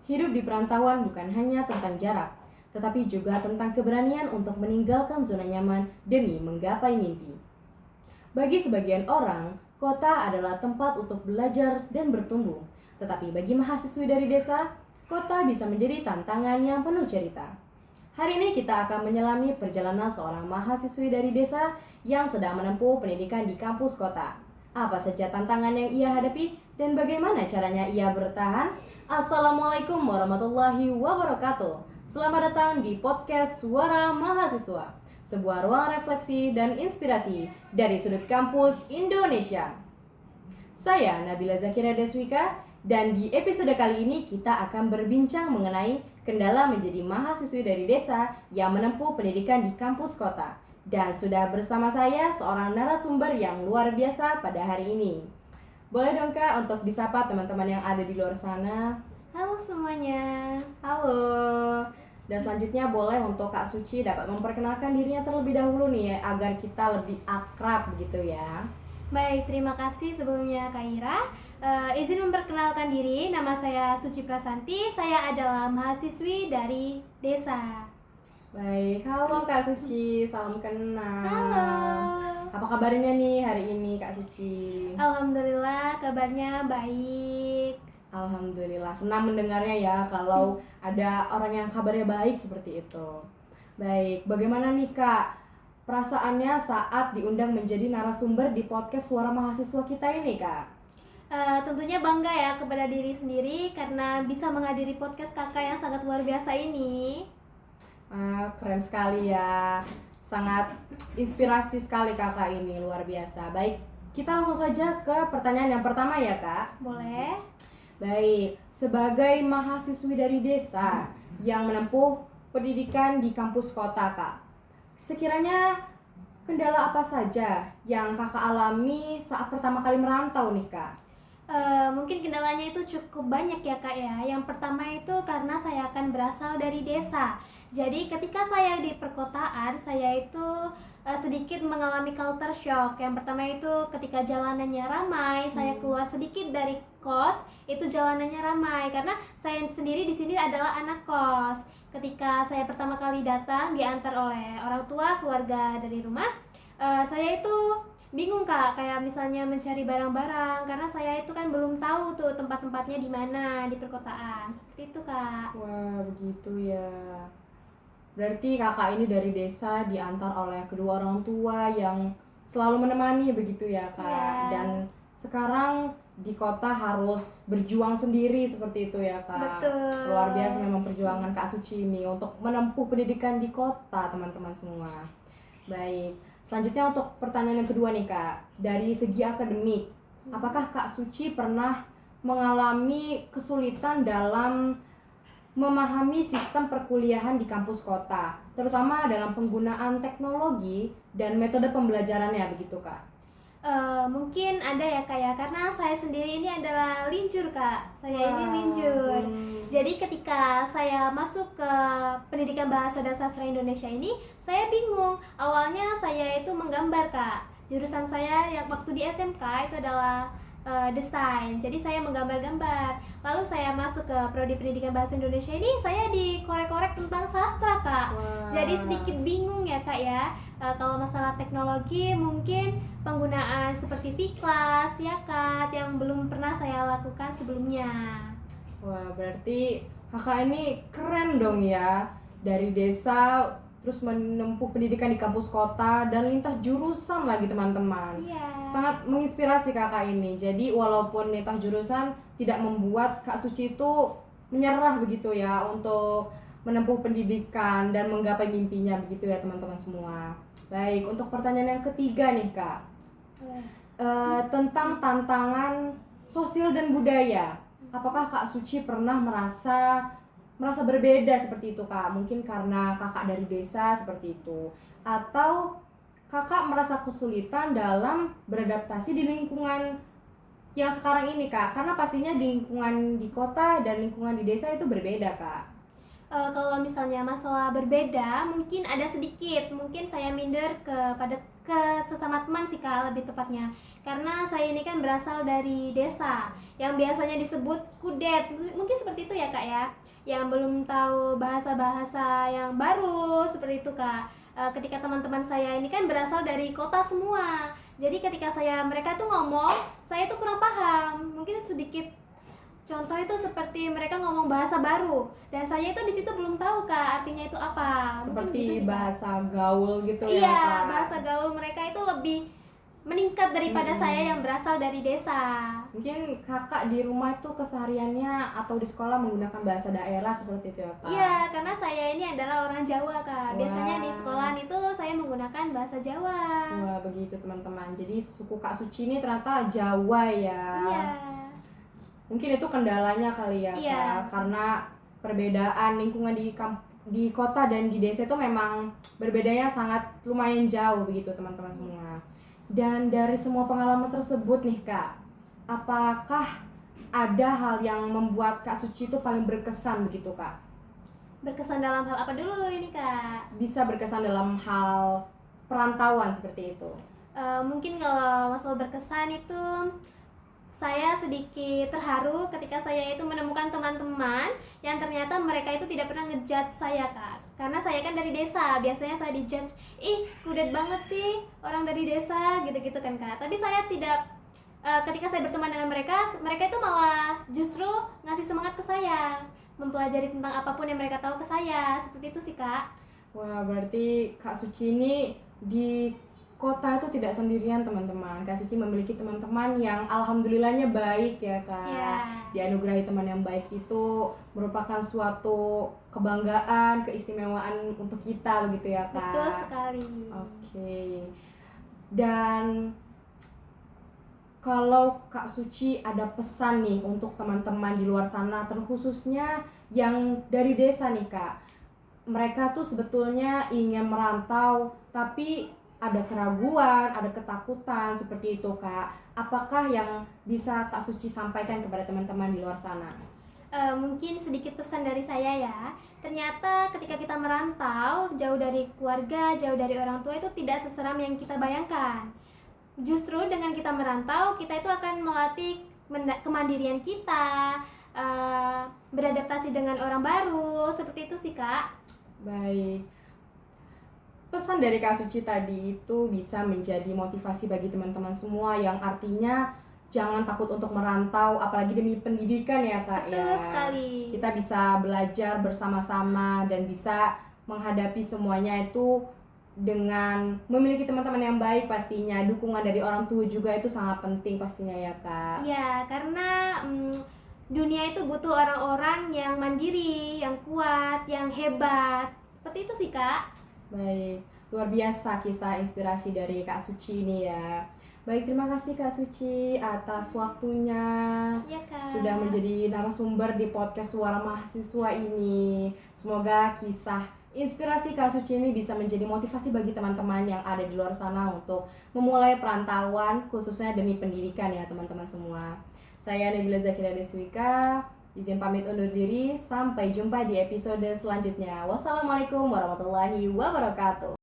Hidup di perantauan bukan hanya tentang jarak, tetapi juga tentang keberanian untuk meninggalkan zona nyaman demi menggapai mimpi. Bagi sebagian orang, kota adalah tempat untuk belajar dan bertumbuh. Tetapi bagi mahasiswi dari desa, kota bisa menjadi tantangan yang penuh cerita. Hari ini kita akan menyelami perjalanan seorang mahasiswi dari desa yang sedang menempuh pendidikan di kampus kota. Apa saja tantangan yang ia hadapi dan bagaimana caranya ia bertahan? Assalamualaikum warahmatullahi wabarakatuh. Selamat datang di podcast Suara Mahasiswa, sebuah ruang refleksi dan inspirasi dari sudut kampus Indonesia. Saya Nabila Zakira Deswika dan di episode kali ini kita akan berbincang mengenai kendala menjadi mahasiswi dari desa yang menempuh pendidikan di kampus kota. Dan sudah bersama saya seorang narasumber yang luar biasa pada hari ini. Boleh dong Kak untuk disapa teman-teman yang ada di luar sana? Halo semuanya. Halo. Dan selanjutnya boleh untuk Kak Suci dapat memperkenalkan dirinya terlebih dahulu nih ya, agar kita lebih akrab begitu ya. Baik, terima kasih sebelumnya Kak Ira. Izin memperkenalkan diri, nama saya Suci Prasanti. Saya adalah mahasiswi dari desa. Baik, halo Kak Suci, salam kenal. Halo. Apa kabarnya nih hari ini Kak Suci? Alhamdulillah kabarnya baik. Alhamdulillah, senang mendengarnya ya kalau ada orang yang kabarnya baik seperti itu. Baik, bagaimana nih Kak perasaannya saat diundang menjadi narasumber di podcast Suara Mahasiswa kita ini Kak? Tentunya bangga ya kepada diri sendiri karena bisa menghadiri podcast kakak yang sangat luar biasa ini. Keren sekali ya, sangat inspirasi sekali kakak ini, luar biasa. Baik, kita langsung saja ke pertanyaan yang pertama ya Kak. Boleh? Baik, sebagai mahasiswi dari desa yang menempuh pendidikan di kampus kota Kak, sekiranya kendala apa saja yang kakak alami saat pertama kali merantau nih Kak? Mungkin kendalanya itu cukup banyak ya Kak ya. Yang pertama itu karena saya akan berasal dari desa. Jadi ketika saya di perkotaan, saya itu sedikit mengalami culture shock. Yang pertama itu ketika jalanannya ramai, saya keluar sedikit dari kos, itu jalanannya ramai karena saya sendiri di sini adalah anak kos. Ketika saya pertama kali datang diantar oleh orang tua, keluarga dari rumah, saya itu bingung Kak, kayak misalnya mencari barang-barang karena saya itu kan belum tahu tuh tempat-tempatnya di mana di perkotaan. Seperti itu Kak. Wah, begitu ya. Berarti kakak ini dari desa diantar oleh kedua orang tua yang selalu menemani begitu ya Kak. Iya. Dan sekarang di kota harus berjuang sendiri seperti itu ya Kak. Betul. Luar biasa memang perjuangan Kak Suci ini untuk menempuh pendidikan di kota teman-teman semua. Baik, selanjutnya untuk pertanyaan yang kedua nih Kak. Dari segi akademik, apakah Kak Suci pernah mengalami kesulitan dalam memahami sistem perkuliahan di kampus kota, terutama dalam penggunaan teknologi dan metode pembelajarannya begitu Kak? Mungkin ada ya Kak ya, karena saya sendiri ini adalah linjur Kak. Saya ini linjur. Jadi ketika saya masuk ke pendidikan bahasa dan sastra Indonesia ini, saya bingung. Awalnya saya itu menggambar Kak. Jurusan saya yang waktu di SMK itu adalah desain. Jadi saya menggambar-gambar. Lalu saya masuk ke prodi pendidikan bahasa Indonesia ini, saya dikorek-korek tentang sastra Kak. Wah. Jadi sedikit bingung ya Kak ya. Kalau masalah teknologi mungkin penggunaan seperti Vclass, Yakat yang belum pernah saya lakukan sebelumnya. Wah, berarti kakak ini keren dong ya, dari desa terus menempuh pendidikan di kampus kota dan lintas jurusan lagi teman-teman. Iya. Sangat menginspirasi kakak ini. Jadi walaupun lintas jurusan tidak membuat Kak Suci itu menyerah begitu ya untuk menempuh pendidikan dan menggapai mimpinya begitu ya teman-teman semua. Baik, untuk pertanyaan yang ketiga nih Kak, tentang tantangan sosial dan budaya. Apakah Kak Suci pernah merasa berbeda seperti itu Kak? Mungkin karena kakak dari desa seperti itu, atau kakak merasa kesulitan dalam beradaptasi di lingkungan yang sekarang ini Kak? Karena pastinya di lingkungan di kota dan lingkungan di desa itu berbeda Kak. Kalau misalnya masalah berbeda, mungkin ada sedikit, mungkin saya minder ke sesama teman sih Kak, lebih tepatnya. Karena saya ini kan berasal dari desa yang biasanya disebut kudet. Mungkin seperti itu ya Kak ya. Yang belum tahu bahasa-bahasa yang baru seperti itu Kak. Ketika teman-teman saya ini kan berasal dari kota semua. Jadi ketika mereka tuh ngomong, saya tuh kurang paham. Mungkin sedikit contoh itu seperti mereka ngomong bahasa baru dan saya itu di situ belum tahu Kak artinya itu apa. Mungkin gitu Seperti sih, Kak. bahasa gaul gitu ya, Iya, Kak. bahasa gaul mereka itu lebih meningkat daripada saya yang berasal dari desa. Mungkin kakak di rumah itu kesehariannya atau di sekolah menggunakan bahasa daerah seperti itu ya, Kak? Iya, karena saya ini adalah orang Jawa Kak. Biasanya di Wah. sekolahan itu saya menggunakan bahasa Jawa. Wah, begitu teman-teman. Jadi suku Kak Suci ini ternyata Jawa ya. Iya. Mungkin itu kendalanya kali ya, Iya. Kak. Karena perbedaan lingkungan di kota dan di desa itu memang berbedanya sangat lumayan jauh begitu teman-teman semua. Dan dari semua pengalaman tersebut nih Kak, apakah ada hal yang membuat Kak Suci itu paling berkesan begitu Kak? Berkesan dalam hal apa dulu ini Kak? Bisa berkesan dalam hal perantauan seperti itu. Mungkin kalau masalah berkesan itu saya sedikit terharu ketika saya itu menemukan teman-teman yang ternyata mereka itu tidak pernah ngejudge saya Kak. Karena saya kan dari desa, biasanya saya dijudge, ih kudet banget sih orang dari desa gitu-gitu kan Kak. Tapi saya tidak, ketika saya berteman dengan mereka itu malah justru ngasih semangat ke saya, mempelajari tentang apapun yang mereka tahu ke saya, seperti itu sih Kak. Wah, berarti Kak Suci ini di kota itu tidak sendirian teman-teman. Kak Suci memiliki teman-teman yang alhamdulillahnya baik ya Kak. Iya. Dianugerahi teman yang baik itu merupakan suatu kebanggaan, keistimewaan untuk kita begitu ya Kak. Betul sekali. Oke. Dan kalau Kak Suci ada pesan nih untuk teman-teman di luar sana, terkhususnya yang dari desa nih Kak. Mereka tuh sebetulnya ingin merantau, tapi ada keraguan, ada ketakutan seperti itu Kak. Apakah yang bisa Kak Suci sampaikan kepada teman-teman di luar sana? Mungkin sedikit pesan dari saya ya. Ternyata ketika kita merantau, jauh dari keluarga, jauh dari orang tua itu tidak seseram yang kita bayangkan. Justru dengan kita merantau, kita itu akan melatih kemandirian kita, beradaptasi dengan orang baru, seperti itu sih Kak. Baik. Pesan dari Kak Suci tadi itu bisa menjadi motivasi bagi teman-teman semua yang artinya jangan takut untuk merantau, apalagi demi pendidikan ya Kak. Betul ya. sekali. Kita bisa belajar bersama-sama dan bisa menghadapi semuanya itu dengan memiliki teman-teman yang baik pastinya. Dukungan dari orang tua juga itu sangat penting pastinya ya Kak. Iya, karena dunia itu butuh orang-orang yang mandiri, yang kuat, yang hebat. Seperti itu sih Kak. Baik, luar biasa kisah inspirasi dari Kak Suci ini ya. Baik, terima kasih Kak Suci atas waktunya. Iya Kak. Sudah menjadi narasumber di podcast Suara Mahasiswa ini. Semoga kisah inspirasi Kak Suci ini bisa menjadi motivasi bagi teman-teman yang ada di luar sana untuk memulai perantauan khususnya demi pendidikan ya teman-teman semua. Saya Nabila Zakira Deswika, izin pamit undur diri. Sampai jumpa di episode selanjutnya. Wassalamualaikum warahmatullahi wabarakatuh.